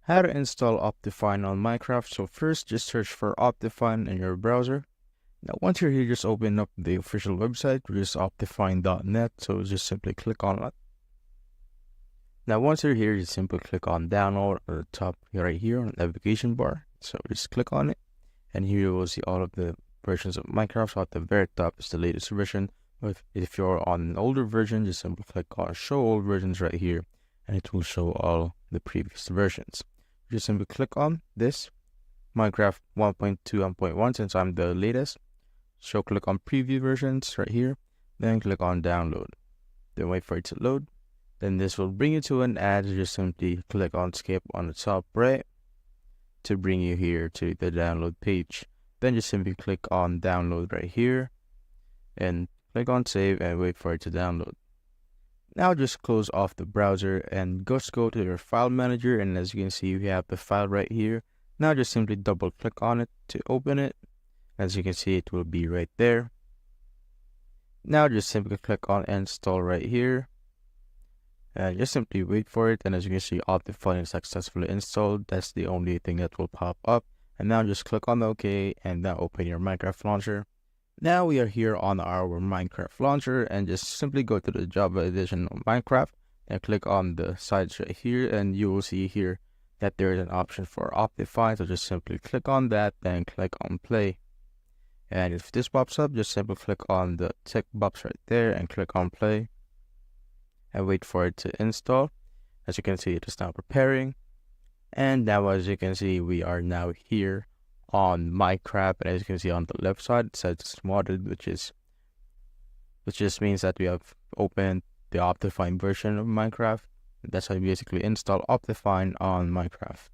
How to install Optifine on Minecraft. So first, just search for Optifine in your browser. Now, once you're here, just open up the official website, which is optifine.net. So just simply click on it. Now, once you're here, just simply click on download at the top right here on the navigation bar. So just click on it, and here you will see all of the versions of Minecraft. So at the very top is the latest version. If you're on an older version, just simply click on show old versions right here, and it will show all the previous versions. Just simply click on this Minecraft 1.2 1.1 since I'm the latest. So click on preview versions right here, then click on download. Then wait for it to load. Then this will bring you to an ad. Just simply click on skip on the top right to bring you here to the download page. Then just simply click on download right here and click on save and wait for it to download. Now just close off the browser and just go to your file manager, and as you can see, we have the file right here. Now just simply double click on it to open it. As you can see, it will be right there. Now just simply click on install right here and just simply wait for it. And as you can see, Optifine is successfully installed. That's the only thing that will pop up. And now just click on OK and now open your Minecraft launcher. Now we are here on our Minecraft launcher, and just simply go to the Java edition of Minecraft and click on the sides right here, and you will see here that there is an option for Optifine. So just simply click on that, then click on play. And if this pops up, just simply click on the tick box right there and click on play and wait for it to install. As you can see, it is now preparing. And now as you can see, we are now here on Minecraft, and as you can see on the left side, it says it's modded, which just means that we have opened the Optifine version of Minecraft. That's how you basically install Optifine on Minecraft.